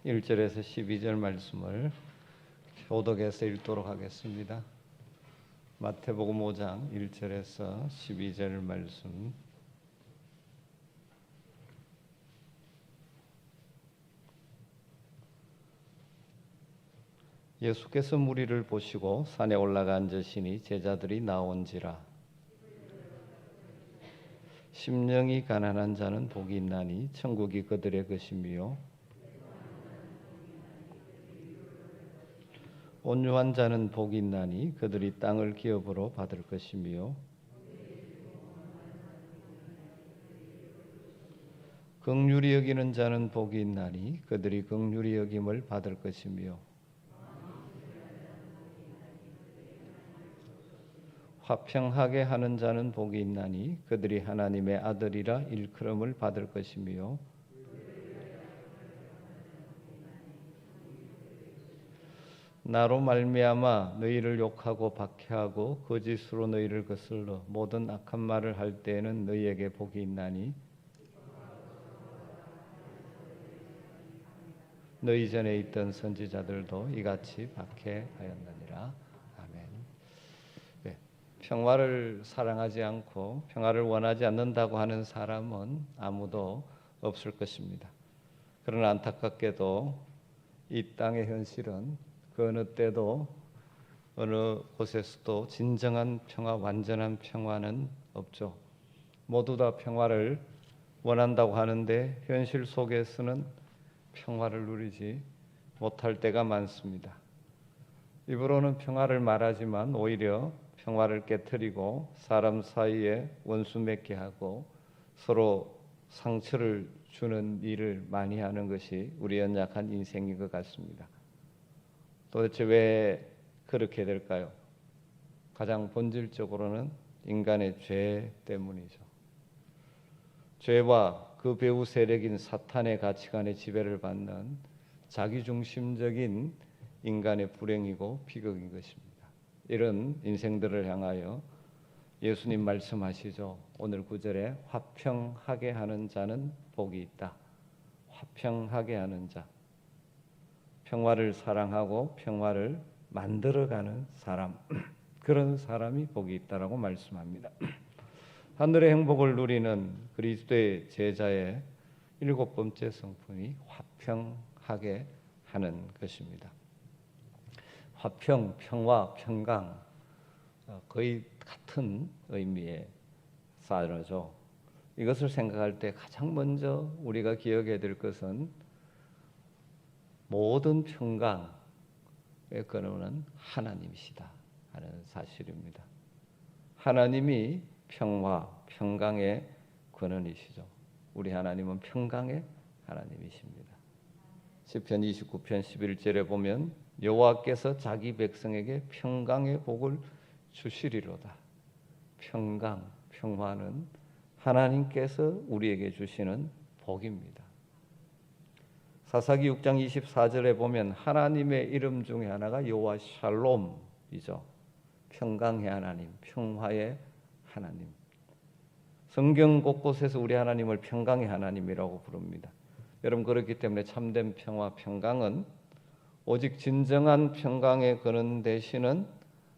1절에서 12절 말씀을 교독해서 읽도록 하겠습니다. 마태복음 5장 1절에서 12절 말씀. 예수께서 무리를 보시고 산에 올라가 앉으시니 제자들이 나온지라. 심령이 가난한 자는 복이 있나니 천국이 그들의 것이며 온유한 자는 복이 있나니 그들이 땅을 기업으로 받을 것이며 긍휼히 여기는 자는 복이 있나니 그들이 긍휼히 여김을 받을 것이며 화평하게 하는 자는 복이 있나니 그들이 하나님의 아들이라 일컬음을 받을 것이며 나로 말미암아 너희를 욕하고 박해하고 거짓으로 너희를 거슬러 모든 악한 말을 할 때에는 너희에게 복이 있나니 너희 전에 있던 선지자들도 이같이 박해하였느니라. 아멘. 네, 평화를 사랑하지 않고 평화를 원하지 않는다고 하는 사람은 아무도 없을 것입니다. 그러나 안타깝게도 이 땅의 현실은 그 어느 때도 어느 곳에서도 진정한 평화, 완전한 평화는 없죠. 모두 다 평화를 원한다고 하는데 현실 속에서는 평화를 누리지 못할 때가 많습니다. 입으로는 평화를 말하지만 오히려 평화를 깨트리고 사람 사이에 원수 맺게 하고 서로 상처를 주는 일을 많이 하는 것이 우리 연약한 인생인 것 같습니다. 도대체 왜 그렇게 될까요? 가장 본질적으로는 인간의 죄 때문이죠. 죄와 그 배후 세력인 사탄의 가치관에 지배를 받는 자기중심적인 인간의 불행이고 비극인 것입니다. 이런 인생들을 향하여 예수님 말씀하시죠. 오늘 9절에 화평하게 하는 자는 복이 있다. 화평하게 하는 자. 평화를 사랑하고 평화를 만들어가는 사람, 그런 사람이 복이 있다라고 말씀합니다. 하늘의 행복을 누리는 그리스도의 제자의 7번째 성품이 화평하게 하는 것입니다. 화평, 평화, 평강 거의 같은 의미의 단어죠. 이것을 생각할 때 가장 먼저 우리가 기억해야 될 것은 모든 평강의 근원은 하나님이시다 하는 사실입니다. 하나님이 평화, 평강의 근원이시죠. 우리 하나님은 평강의 하나님이십니다. 시편 29편 11절에 보면 여호와께서 자기 백성에게 평강의 복을 주시리로다. 평강, 평화는 하나님께서 우리에게 주시는 복입니다. 사사기 6장 24절에 보면 하나님의 이름 중에 하나가 여호와 샬롬이죠. 평강의 하나님, 평화의 하나님. 성경 곳곳에서 우리 하나님을 평강의 하나님이라고 부릅니다. 여러분, 그렇기 때문에 참된 평화, 평강은 오직 진정한 평강의 근원 되시는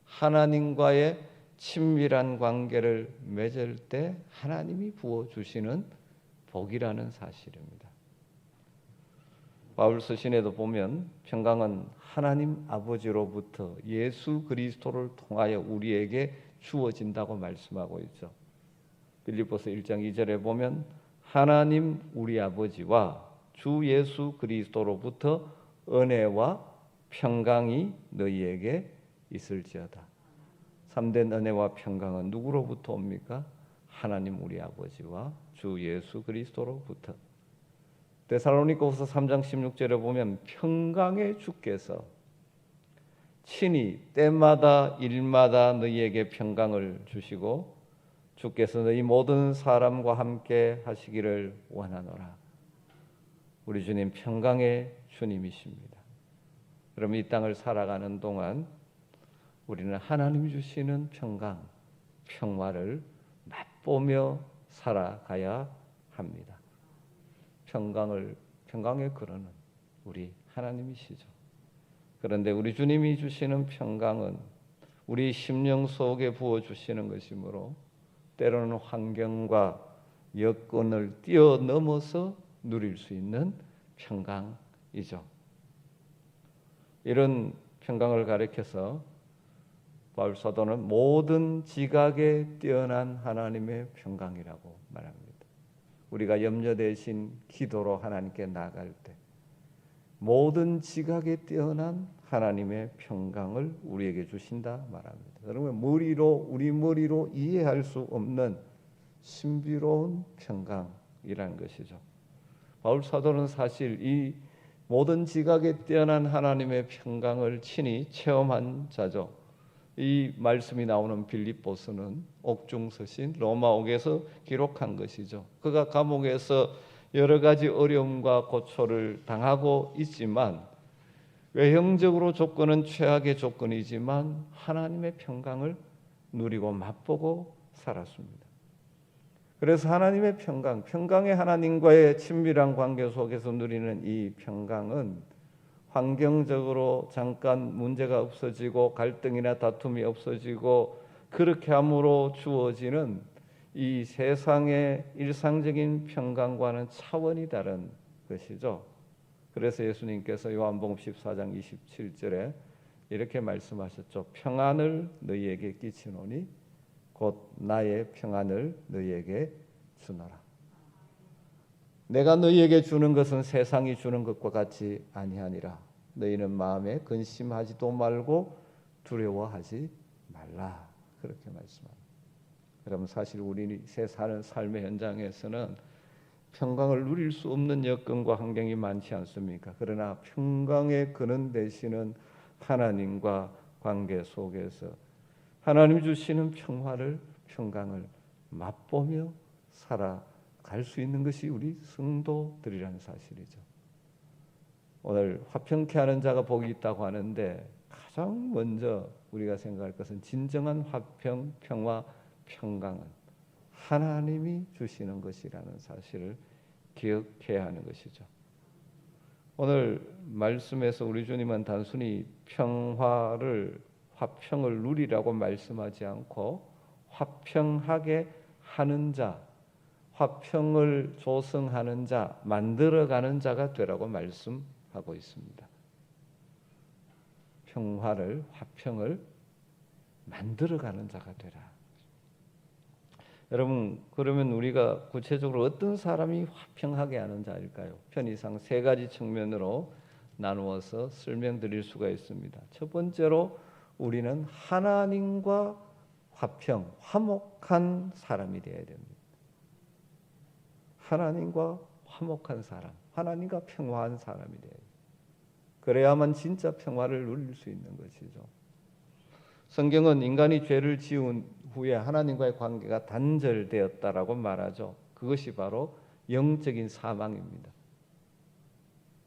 하나님과의 친밀한 관계를 맺을 때 하나님이 부어주시는 복이라는 사실입니다. 바울 서신에도 보면 평강은 하나님 아버지로부터 예수 그리스도를 통하여 우리에게 주어진다고 말씀하고 있죠. 빌립보서 1장 2절에 보면 하나님 우리 아버지와 주 예수 그리스도로부터 은혜와 평강이 너희에게 있을지어다. 참된 은혜와 평강은 누구로부터 옵니까? 하나님 우리 아버지와 주 예수 그리스도로부터. 데살로니가후서 3장 16절에 보면 평강의 주께서 친히 때마다 일마다 너희에게 평강을 주시고 주께서 너희 모든 사람과 함께 하시기를 원하노라. 우리 주님 평강의 주님이십니다. 그럼 이 땅을 살아가는 동안 우리는 하나님 주시는 평강, 평화를 맛보며 살아가야 합니다. 평강의 근원은 우리 하나님이시죠. 그런데 우리 주님이 주시는 평강은 우리 심령 속에 부어주시는 것이므로 때로는 환경과 여건을 뛰어넘어서 누릴 수 있는 평강이죠. 이런 평강을 가리켜서 바울 사도는 모든 지각에 뛰어난 하나님의 평강이라고 말합니다. 우리가 염려 대신 기도로 하나님께 나아갈 때 모든 지각에 뛰어난 하나님의 평강을 우리에게 주신다 말합니다. 그러면 우리 머리로 이해할 수 없는 신비로운 평강이라는 것이죠. 바울 사도는 사실 이 모든 지각에 뛰어난 하나님의 평강을 친히 체험한 자죠. 이 말씀이 나오는 빌립보서는 옥중서신 로마옥에서 기록한 것이죠. 그가 감옥에서 여러 가지 어려움과 고초를 당하고 있지만 외형적으로 조건은 최악의 조건이지만 하나님의 평강을 누리고 맛보고 살았습니다. 그래서 하나님의 평강의 하나님과의 친밀한 관계 속에서 누리는 이 평강은 환경적으로 잠깐 문제가 없어지고 갈등이나 다툼이 없어지고 그렇게 함으로 주어지는 이 세상의 일상적인 평강과는 차원이 다른 것이죠. 그래서 예수님께서 요한복음 14장 27절에 이렇게 말씀하셨죠. 평안을 너희에게 끼치노니 곧 나의 평안을 너희에게 주노라. 내가 너희에게 주는 것은 세상이 주는 것과 같이 아니하니라. 너희는 마음에 근심하지도 말고 두려워하지 말라. 그렇게 말씀합니다. 여러분 사실 우리 사는 삶의 현장에서는 평강을 누릴 수 없는 여건과 환경이 많지 않습니까? 그러나 평강의 근원 되시는 하나님과 관계 속에서 하나님 주시는 평강을 맛보며 살아갈 수 있는 것이 우리 성도들이라는 사실이죠. 오늘 화평케 하는 자가 복이 있다고 하는데 가장 먼저 우리가 생각할 것은 진정한 화평, 평화, 평강은 하나님이 주시는 것이라는 사실을 기억해야 하는 것이죠. 오늘 말씀에서 우리 주님은 단순히 화평을 누리라고 말씀하지 않고 화평하게 하는 자, 화평을 조성하는 자, 만들어가는 자가 되라고 말씀하고 있습니다. 화평을 만들어가는 자가 되라. 여러분, 그러면 우리가 구체적으로 어떤 사람이 화평하게 하는 자일까요? 편의상 세 가지 측면으로 나누어서 설명드릴 수가 있습니다. 첫 번째로 우리는 하나님과 화목한 사람이 되어야 됩니다. 하나님과 화목한 사람, 하나님과 평화한 사람이 되어야 됩니다. 그래야만 진짜 평화를 누릴 수 있는 것이죠. 성경은 인간이 죄를 지은 후에 하나님과의 관계가 단절되었다라고 말하죠. 그것이 바로 영적인 사망입니다.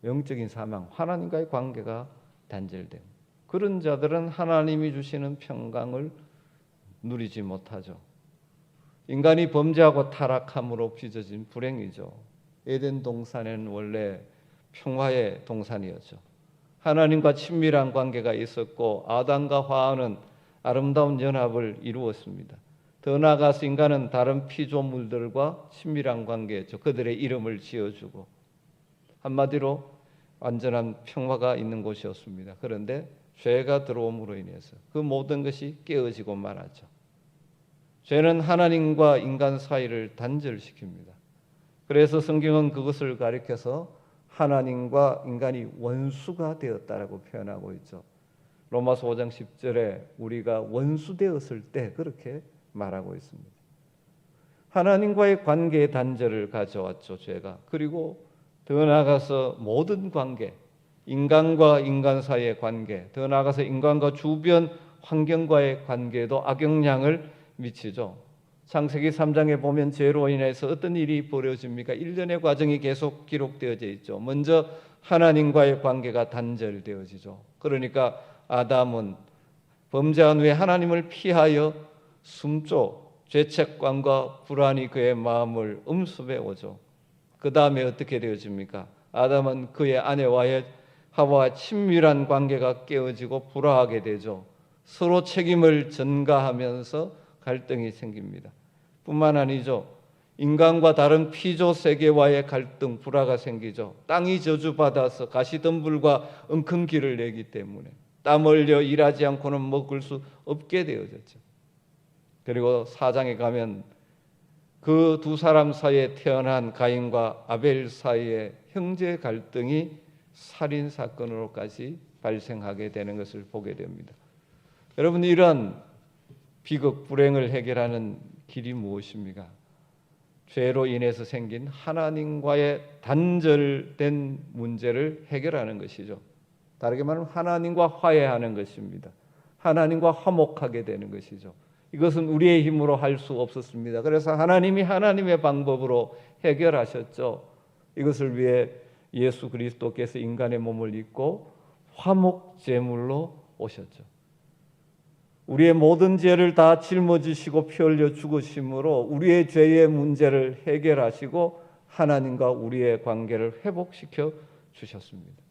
영적인 사망, 하나님과의 관계가 단절됨. 그런 자들은 하나님이 주시는 평강을 누리지 못하죠. 인간이 범죄하고 타락함으로 빚어진 불행이죠. 에덴 동산에는 원래 평화의 동산이었죠. 하나님과 친밀한 관계가 있었고 아담과 하와는 아름다운 연합을 이루었습니다. 더 나아가서 인간은 다른 피조물들과 친밀한 관계였죠. 그들의 이름을 지어주고 한마디로 완전한 평화가 있는 곳이었습니다. 그런데 죄가 들어옴으로 인해서 그 모든 것이 깨어지고 말았죠. 죄는 하나님과 인간 사이를 단절시킵니다. 그래서 성경은 그것을 가리켜서 하나님과 인간이 원수가 되었다라고 표현하고 있죠. 로마서 5장 10절에 우리가 원수 되었을 때 그렇게 말하고 있습니다. 하나님과의 관계의 단절을 가져왔죠, 죄가. 그리고 더 나아가서 모든 관계, 인간과 인간 사이의 관계, 더 나아가서 인간과 주변 환경과의 관계에도 악영향을 미치죠. 창세기 3장에 보면 죄로 인해서 어떤 일이 벌어집니까? 일련의 과정이 계속 기록되어져 있죠. 먼저 하나님과의 관계가 단절되어지죠. 그러니까 아담은 범죄한 후에 하나님을 피하여 숨죠. 죄책감과 불안이 그의 마음을 음습해 오죠. 그 다음에 어떻게 되어집니까? 아담은 그의 아내와의 하와와 친밀한 관계가 깨어지고 불화하게 되죠. 서로 책임을 전가하면서 갈등이 생깁니다. 뿐만 아니죠. 인간과 다른 피조 세계와의 갈등, 불화가 생기죠. 땅이 저주받아서 가시덤불과 엉겅퀴를 내기 때문에 땀 흘려 일하지 않고는 먹을 수 없게 되어졌죠. 그리고 4장에 가면 그 두 사람 사이에 태어난 가인과 아벨 사이의 형제 갈등이 살인 사건으로까지 발생하게 되는 것을 보게 됩니다. 여러분, 이러한 비극 불행을 해결하는 길이 무엇입니까? 죄로 인해서 생긴 하나님과의 단절된 문제를 해결하는 것이죠. 다르게 말하면 하나님과 화해하는 것입니다. 하나님과 화목하게 되는 것이죠. 이것은 우리의 힘으로 할 수 없었습니다. 그래서 하나님이 하나님의 방법으로 해결하셨죠. 이것을 위해 예수 그리스도께서 인간의 몸을 입고 화목 제물로 오셨죠. 우리의 모든 죄를 다 짊어지시고 피 흘려 죽으심으로 우리의 죄의 문제를 해결하시고 하나님과 우리의 관계를 회복시켜 주셨습니다.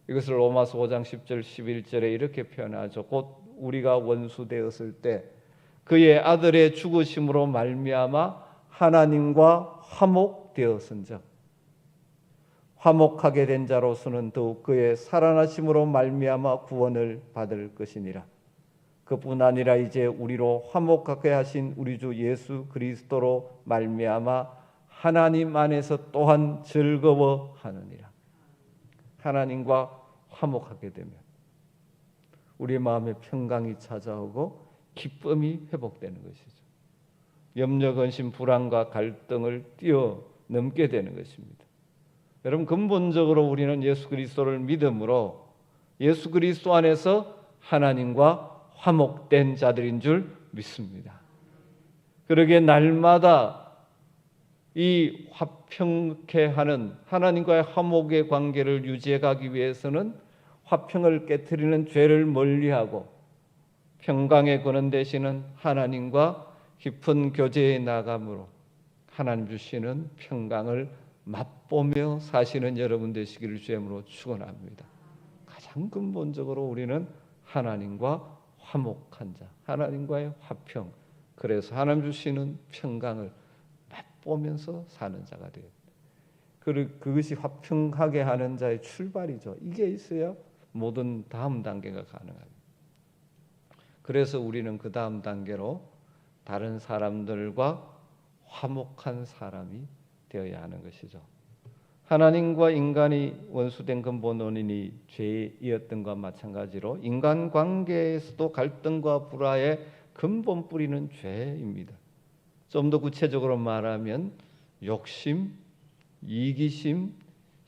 이것을 로마서 5장 10절 11절에 이렇게 표현하죠. 곧 우리가 원수 되었을 때 그의 아들의 죽으심으로 말미암아 하나님과 화목되었은즉 화목하게 된 자로서는 더욱 그의 살아나심으로 말미암아 구원을 받을 것이니라. 그뿐 아니라 이제 우리로 화목하게 하신 우리 주 예수 그리스도로 말미암아 하나님 안에서 또한 즐거워하느니라. 하나님과 화목하게 되면 우리 마음에 평강이 찾아오고 기쁨이 회복되는 것이죠. 염려, 근심, 불안과 갈등을 뛰어넘게 되는 것입니다. 여러분, 근본적으로 우리는 예수 그리스도를 믿음으로 예수 그리스도 안에서 하나님과 화목된 자들인 줄 믿습니다. 그러기에 날마다 이 화평케 하는 하나님과의 화목의 관계를 유지해 가기 위해서는 화평을 깨트리는 죄를 멀리하고 평강의 근원 되시는 하나님과 깊은 교제에 나감으로 하나님 주시는 평강을 맛보며 사시는 여러분 되시기를 주님으로 축원합니다. 가장 근본적으로 우리는 하나님과 화목한 자, 하나님과의 화평, 그래서 하나님 주시는 평강을 맛보면서 사는 자가 돼요. 그것이 화평하게 하는 자의 출발이죠. 이게 있어야 모든 다음 단계가 가능합니다. 그래서 우리는 그 다음 단계로 다른 사람들과 화목한 사람이 되어야 하는 것이죠. 하나님과 인간이 원수된 근본 원인이 죄이었던 것과 마찬가지로 인간관계에서도 갈등과 불화의 근본 뿌리는 죄입니다. 좀 더 구체적으로 말하면 욕심, 이기심,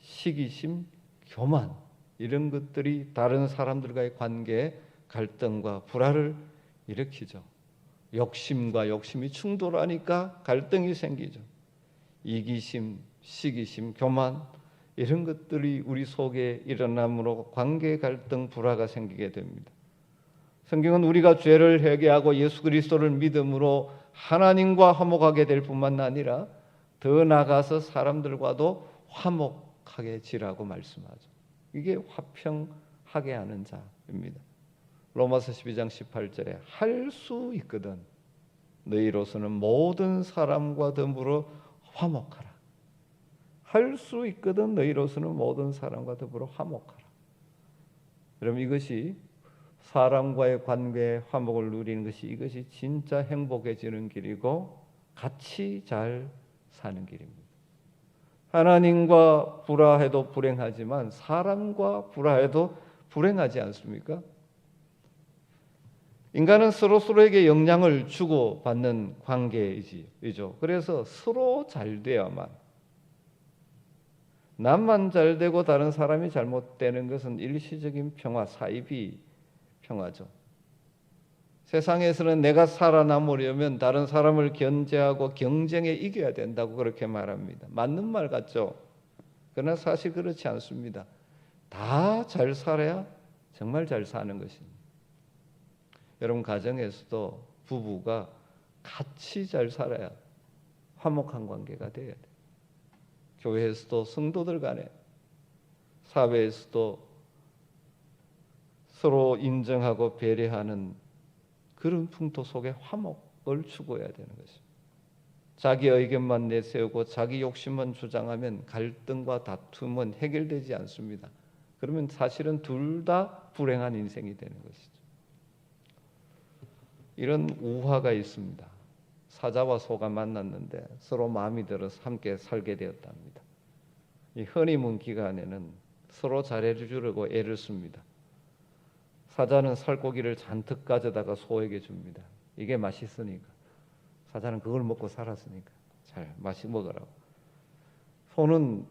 시기심, 교만 이런 것들이 다른 사람들과의 관계에 갈등과 불화를 일으키죠. 욕심과 욕심이 충돌하니까 갈등이 생기죠. 이기심, 시기심, 교만 이런 것들이 우리 속에 일어남으로 관계 갈등, 불화가 생기게 됩니다. 성경은 우리가 죄를 회개하고 예수 그리스도를 믿음으로 하나님과 화목하게 될 뿐만 아니라 더 나아가서 사람들과도 화목하게 지라고 말씀하죠. 이게 화평하게 하는 자입니다. 로마서 12장 18절에 할 수 있거든 너희로서는 모든 사람과 더불어 화목하라. 할 수 있거든 너희로서는 모든 사람과 더불어 화목하라. 여러분, 이것이 사람과의 관계의 화목을 누리는 것이 이것이 진짜 행복해지는 길이고 같이 잘 사는 길입니다. 하나님과 불화해도 불행하지만 사람과 불화해도 불행하지 않습니까? 인간은 서로에게 영향을 주고받는 관계이죠. 그래서 서로 잘 돼야만, 남만 잘 되고 다른 사람이 잘못되는 것은 일시적인 평화, 사이비 평화죠. 세상에서는 내가 살아남으려면 다른 사람을 견제하고 경쟁에 이겨야 된다고 그렇게 말합니다. 맞는 말 같죠? 그러나 사실 그렇지 않습니다. 다 잘 살아야 정말 잘 사는 것입니다. 여러분, 가정에서도 부부가 같이 잘 살아야 화목한 관계가 돼야 돼요. 교회에서도 성도들 간에 사회에서도 서로 인정하고 배려하는 그런 풍토 속에 화목을 추구해야 되는 것입니다. 자기 의견만 내세우고 자기 욕심만 주장하면 갈등과 다툼은 해결되지 않습니다. 그러면 사실은 둘 다 불행한 인생이 되는 것이죠. 이런 우화가 있습니다. 사자와 소가 만났는데 서로 마음이 들어서 함께 살게 되었답니다. 이 허니문 기간에는 서로 잘해주려고 애를 씁니다. 사자는 살코기를 잔뜩 가져다가 소에게 줍니다. 이게 맛있으니까. 사자는 그걸 먹고 살았으니까 잘 맛이 먹으라고. 소는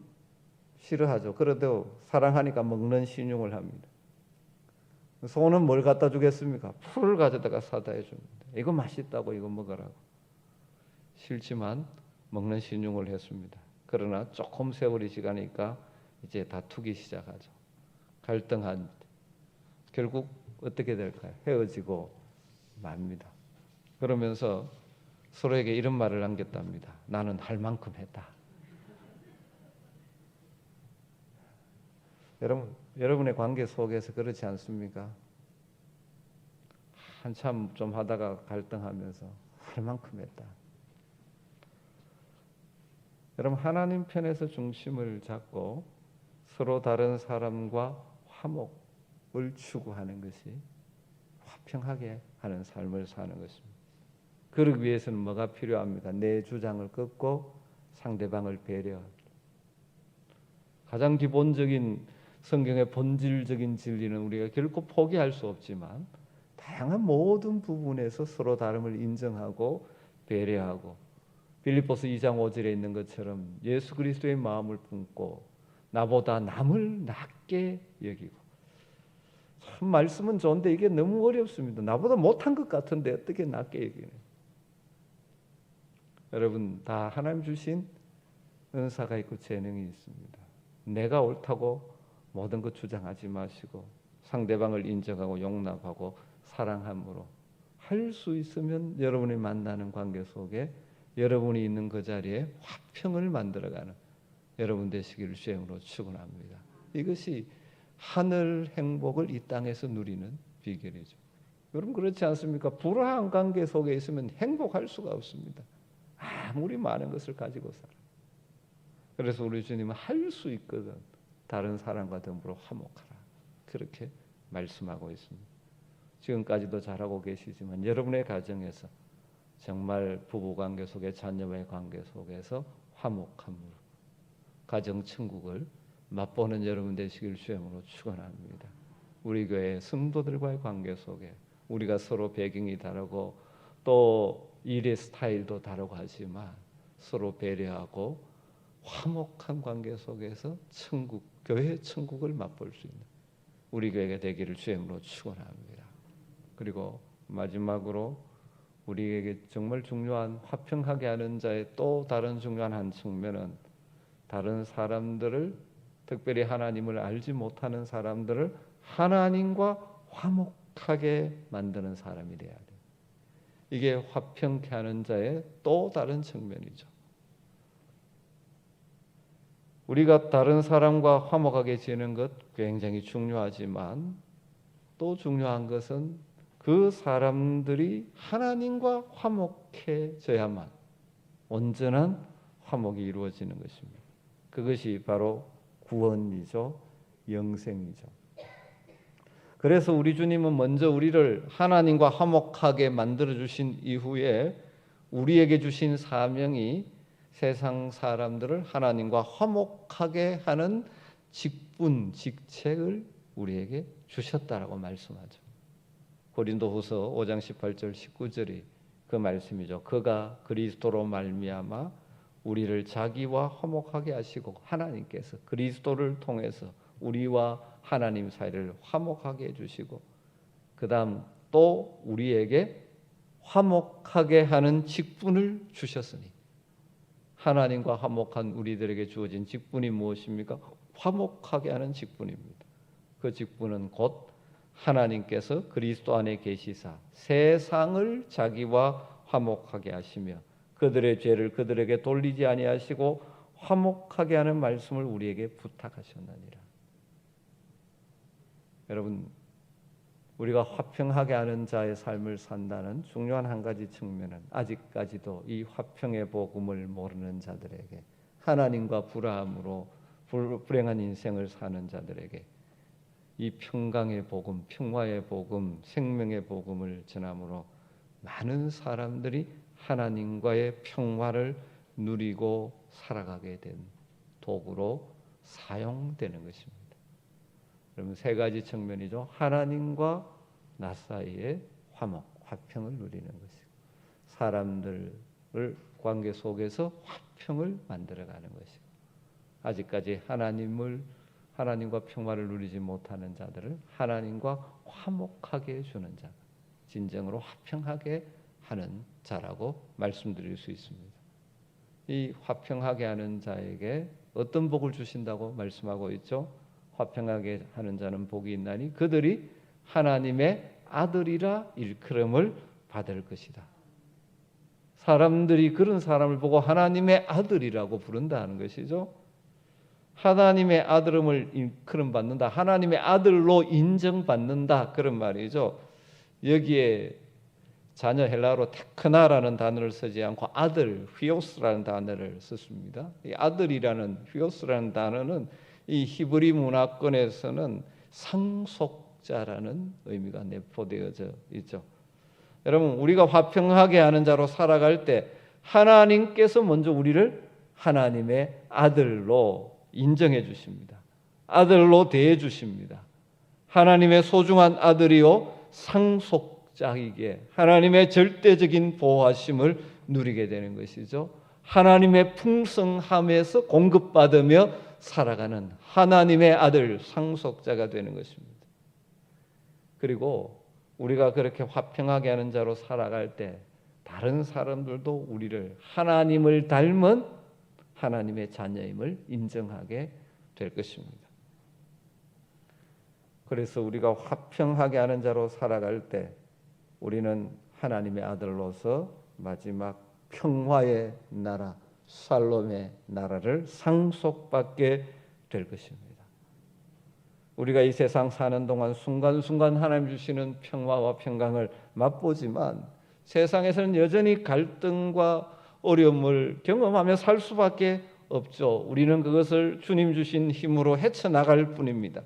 싫어하죠. 그래도 사랑하니까 먹는 신용을 합니다. 소는 뭘 갖다 주겠습니까? 풀을 가져다가 사다해 줍니다. 이거 맛있다고 이거 먹으라고. 싫지만 먹는 신용을 했습니다. 그러나 조금 세월이 지나니까 이제 다투기 시작하죠. 갈등한 결국 어떻게 될까요? 헤어지고 맙니다. 그러면서 서로에게 이런 말을 남겼답니다. 나는 할 만큼 했다. 여러분의 관계 속에서 그렇지 않습니까? 한참 좀 하다가 갈등하면서 할 만큼 했다. 여러분, 하나님 편에서 중심을 잡고 서로 다른 사람과 화목을 추구하는 것이 화평하게 하는 삶을 사는 것입니다. 그러기 위해서는 뭐가 필요합니까? 내 주장을 끊고 상대방을 배려하기. 가장 기본적인 성경의 본질적인 진리는 우리가 결코 포기할 수 없지만 다양한 모든 부분에서 서로 다름을 인정하고 배려하고 빌립보서 2장 5절에 있는 것처럼 예수 그리스도의 마음을 품고 나보다 남을 낮게 여기고. 참 말씀은 좋은데 이게 너무 어렵습니다. 나보다 못한 것 같은데 어떻게 낮게 여기네. 여러분 다 하나님 주신 은사가 있고 재능이 있습니다. 내가 옳다고 모든 것 주장하지 마시고 상대방을 인정하고 용납하고 사랑함으로 할 수 있으면 여러분이 만나는 관계 속에 여러분이 있는 그 자리에 화평을 만들어가는 여러분 되시기를 주님으로 축원합니다. 이것이 하늘 행복을 이 땅에서 누리는 비결이죠. 여러분 그렇지 않습니까? 불화한 관계 속에 있으면 행복할 수가 없습니다. 아무리 많은 것을 가지고 살아. 그래서 우리 주님은 할 수 있거든. 다른 사람과 더불어 화목하라. 그렇게 말씀하고 있습니다. 지금까지도 잘하고 계시지만 여러분의 가정에서 정말 부부관계 속에 자녀와의 관계 속에서 화목함으로 가정 천국을 맛보는 여러분 되시길 주님으로 축원합니다. 우리 교회 성도들과의 관계 속에 우리가 서로 배경이 다르고 또 일의 스타일도 다르고 하지만 서로 배려하고 화목한 관계 속에서 천국, 교회의 천국을 맛볼 수 있는 우리 교회가 되기를 주님으로 축원합니다. 그리고 마지막으로 우리에게 정말 중요한 화평하게 하는 자의 또 다른 중요한 한 측면은 다른 사람들을 특별히 하나님을 알지 못하는 사람들을 하나님과 화목하게 만드는 사람이 돼야 돼요. 이게 화평케 하는 자의 또 다른 측면이죠. 우리가 다른 사람과 화목하게 지내는 것 굉장히 중요하지만 또 중요한 것은 그 사람들이 하나님과 화목해져야만 온전한 화목이 이루어지는 것입니다. 그것이 바로 구원이죠. 영생이죠. 그래서 우리 주님은 먼저 우리를 하나님과 화목하게 만들어 주신 이후에 우리에게 주신 사명이 세상 사람들을 하나님과 화목하게 하는 직분, 직책을 우리에게 주셨다라고 말씀하죠. 고린도후서 5장 18절 19절이 그 말씀이죠. 그가 그리스도로 말미암아 우리를 자기와 화목하게 하시고 하나님께서 그리스도를 통해서 우리와 하나님 사이를 화목하게 해주시고 그 다음 또 우리에게 화목하게 하는 직분을 주셨으니 하나님과 화목한 우리들에게 주어진 직분이 무엇입니까? 화목하게 하는 직분입니다. 그 직분은 곧 하나님께서 그리스도 안에 계시사 세상을 자기와 화목하게 하시며 그들의 죄를 그들에게 돌리지 아니하시고 화목하게 하는 말씀을 우리에게 부탁하셨느니라. 여러분, 우리가 화평하게 하는 자의 삶을 산다는 중요한 한 가지 측면은 아직까지도 이 화평의 복음을 모르는 자들에게, 하나님과 불화함으로 불행한 인생을 사는 자들에게 이 평강의 복음, 평화의 복음, 생명의 복음을 전함으로 많은 사람들이 하나님과의 평화를 누리고 살아가게 된 도구로 사용되는 것입니다. 그러면 세 가지 측면이죠. 하나님과 나 사이의 화목, 화평을 누리는 것이고, 사람들을 관계 속에서 화평을 만들어가는 것이고, 아직까지 하나님과 평화를 누리지 못하는 자들을 하나님과 화목하게 해주는 자, 진정으로 화평하게 하는 자라고 말씀드릴 수 있습니다. 이 화평하게 하는 자에게 어떤 복을 주신다고 말씀하고 있죠? 화평하게 하는 자는 복이 있나니 그들이 하나님의 아들이라 일컬음을 받을 것이다. 사람들이 그런 사람을 보고 하나님의 아들이라고 부른다는 것이죠. 하나님의 아들임을 일컬음 받는다, 하나님의 아들로 인정받는다, 그런 말이죠. 여기에 자녀 헬라어로 테크나라는 단어를 쓰지 않고 아들, 휘오스라는 단어를 썼습니다. 이 아들이라는, 휘오스라는 단어는 이 히브리 문화권에서는 상속자라는 의미가 내포되어져 있죠. 여러분, 우리가 화평하게 하는 자로 살아갈 때 하나님께서 먼저 우리를 하나님의 아들로 인정해 주십니다. 아들로 대해 주십니다. 하나님의 소중한 아들이요 상속자이기에 하나님의 절대적인 보호하심을 누리게 되는 것이죠. 하나님의 풍성함에서 공급받으며 살아가는 하나님의 아들, 상속자가 되는 것입니다. 그리고 우리가 그렇게 화평하게 하는 자로 살아갈 때 다른 사람들도 우리를 하나님을 닮은 하나님의 자녀임을 인정하게 될 것입니다. 그래서 우리가 화평하게 하는 자로 살아갈 때 우리는 하나님의 아들로서 마지막 평화의 나라, 샬롬의 나라를 상속받게 될 것입니다. 우리가 이 세상 사는 동안 순간순간 하나님 주시는 평화와 평강을 맛보지만 세상에서는 여전히 갈등과 어려움을 경험하며 살 수밖에 없죠. 우리는 그것을 주님 주신 힘으로 헤쳐나갈 뿐입니다.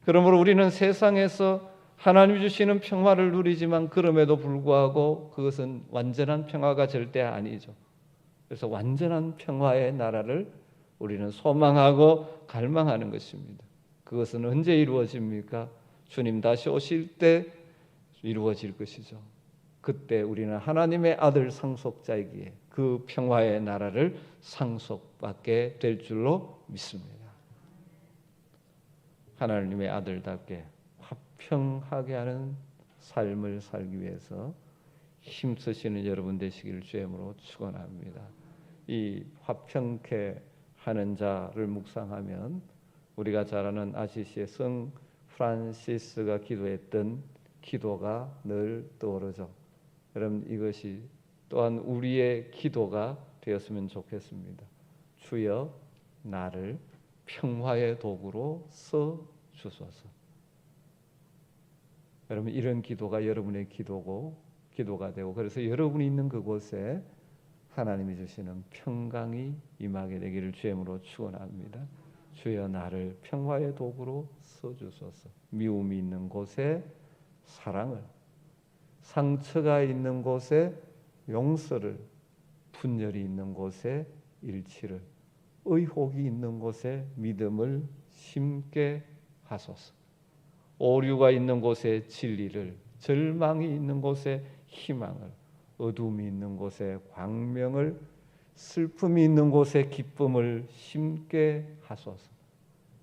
그러므로 우리는 세상에서 하나님 주시는 평화를 누리지만 그럼에도 불구하고 그것은 완전한 평화가 절대 아니죠. 그래서 완전한 평화의 나라를 우리는 소망하고 갈망하는 것입니다. 그것은 언제 이루어집니까? 주님 다시 오실 때 이루어질 것이죠. 그때 우리는 하나님의 아들 상속자이기에 그 평화의 나라를 상속받게 될 줄로 믿습니다. 하나님의 아들답게 화평하게 하는 삶을 살기 위해서 힘쓰시는 여러분 되시기를 주님으로 축원합니다. 이 화평케 하는 자를 묵상하면 우리가 잘 아는 아시시의 성 프란시스가 기도했던 기도가 늘 떠오르죠. 여러분, 이것이 또한 우리의 기도가 되었으면 좋겠습니다. 주여 나를 평화의 도구로 써 주소서. 여러분, 이런 기도가 여러분의 기도가 되고, 그래서 여러분이 있는 그곳에 하나님이 주시는 평강이 임하게 되기를 주님으로 축원합니다. 주여 나를 평화의 도구로 써 주소서. 미움이 있는 곳에 사랑을, 상처가 있는 곳에 용서를, 분열이 있는 곳에 일치를, 의혹이 있는 곳에 믿음을 심게 하소서. 오류가 있는 곳에 진리를, 절망이 있는 곳에 희망을, 어둠이 있는 곳에 광명을, 슬픔이 있는 곳에 기쁨을 심게 하소서.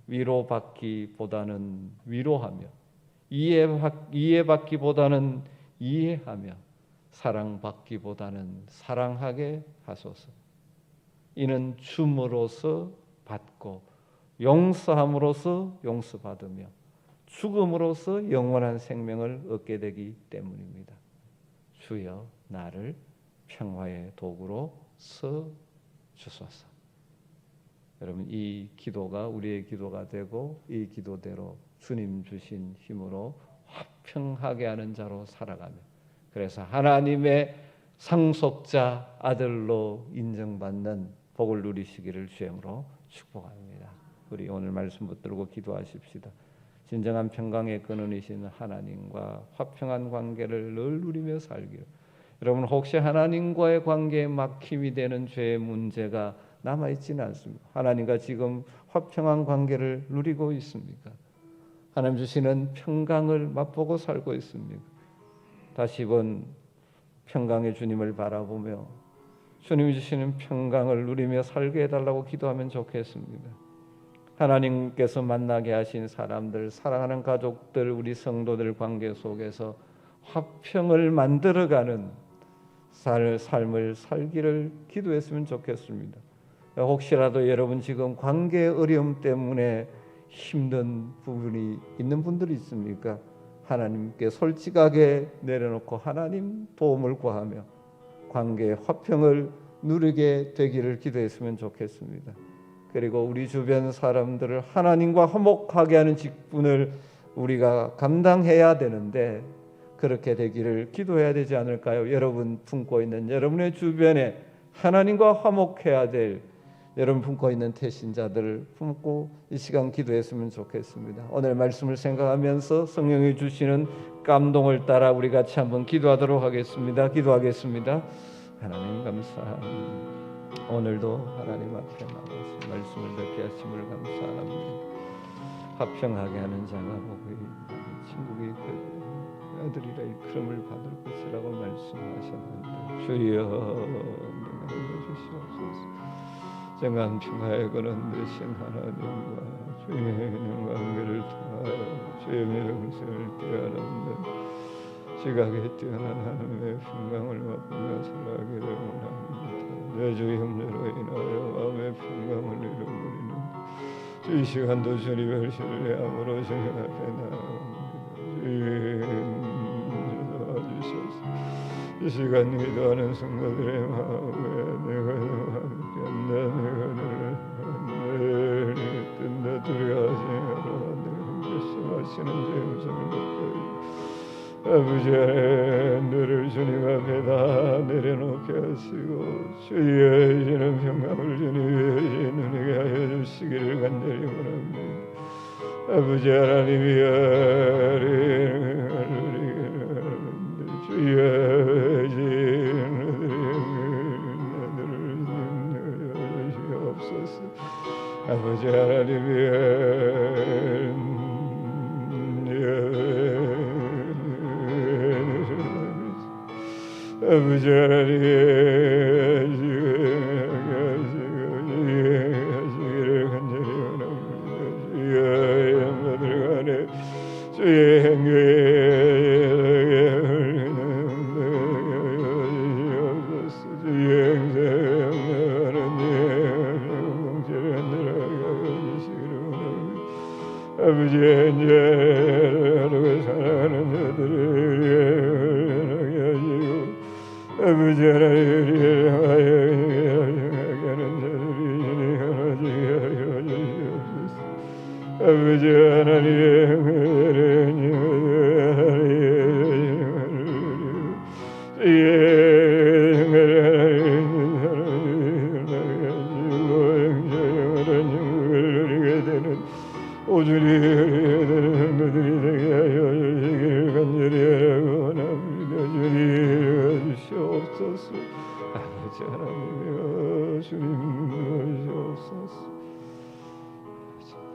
위로받기보다는 위로하며, 이해받기보다는 이해하며, 사랑받기보다는 사랑하게 하소서. 이는 줌으로써 받고 용서함으로써 용서받으며 죽음으로써 영원한 생명을 얻게 되기 때문입니다. 주여 나를 평화의 도구로 써 주소서. 여러분, 이 기도가 우리의 기도가 되고 이 기도대로 주님 주신 힘으로 화평하게 하는 자로 살아가며, 그래서 하나님의 상속자 아들로 인정받는 복을 누리시기를 주임으로 축복합니다. 우리 오늘 말씀 붙들고 기도하십시다. 진정한 평강의 근원이신 하나님과 화평한 관계를 늘 누리며 살기를. 여러분, 혹시 하나님과의 관계에 막힘이 되는 죄의 문제가 남아있지는 않습니다. 하나님과 지금 화평한 관계를 누리고 있습니까? 하나님 주시는 평강을 맛보고 살고 있습니까? 다시 번 평강의 주님을 바라보며 주님이 주시는 평강을 누리며 살게 해달라고 기도하면 좋겠습니다. 하나님께서 만나게 하신 사람들, 사랑하는 가족들, 우리 성도들 관계 속에서 화평을 만들어가는 삶을 살기를 기도했으면 좋겠습니다. 혹시라도 여러분 지금 관계 어려움 때문에 힘든 부분이 있는 분들이 있습니까? 하나님께 솔직하게 내려놓고 하나님 도움을 구하며 관계의 화평을 누리게 되기를 기도했으면 좋겠습니다. 그리고 우리 주변 사람들을 하나님과 화목하게 하는 직분을 우리가 감당해야 되는데 그렇게 되기를 기도해야 되지 않을까요? 여러분 품고 있는 여러분의 주변에 하나님과 화목해야 될 여러분 품고 있는 태신자들을 품고 이 시간 기도했으면 좋겠습니다. 오늘 말씀을 생각하면서 성령이 주시는 감동을 따라 우리 같이 한번 기도하도록 하겠습니다. 기도하겠습니다. 하나님 감사합니다. 오늘도 하나님 앞에 나와서 말씀을 듣게 하심을 감사합니다. 화평하게 하는 자가 복이 천국이 아들이라 일컬음을 받을 것이라고 말씀하셨는데 주여 능히 주시옵소서. 정한 평화의 근원 되신 하나님과 주의 있는 관계를 통하여 주의 명성을 뛰어넘는 지각에 뛰어난 하나님의 평강을 맛보며 살아가기를 원합니다. 내 주 형제로 인하여 마음의 평강을 이루어버리는 이 시간도 주님을 신뢰함으로 주님 앞에 나옵니다. 주님 도와주셔서 이 시간 기도하는 성도들의 마음에 내가 너와 함께한다. 내가 너를 뜬다 두려워하지 마라. 내가 결심하시는 제 음성을 듣게 아버지 너를 주님 앞에 다 내려놓게 하시고 주의 이는 평강을 주님 누리게 하여 주시기를 간절히 원합니다. 아버지 하나님이 주의 주시옵소서. 아버지 하나님이 아버지 하나님의 주의 간절히 원합니다. 주의 영광들 간에 주의 아버지 하나님의 사랑하는 자들을 아버지 하나님을 향하여 하는 자들이 하나님 주시옵소서. 아버지 오주리 너들이 되게 하여 주시기를 간절히 원합니다. 주님 주시옵소서. 아버지 하나님이여 주님 주시옵소서.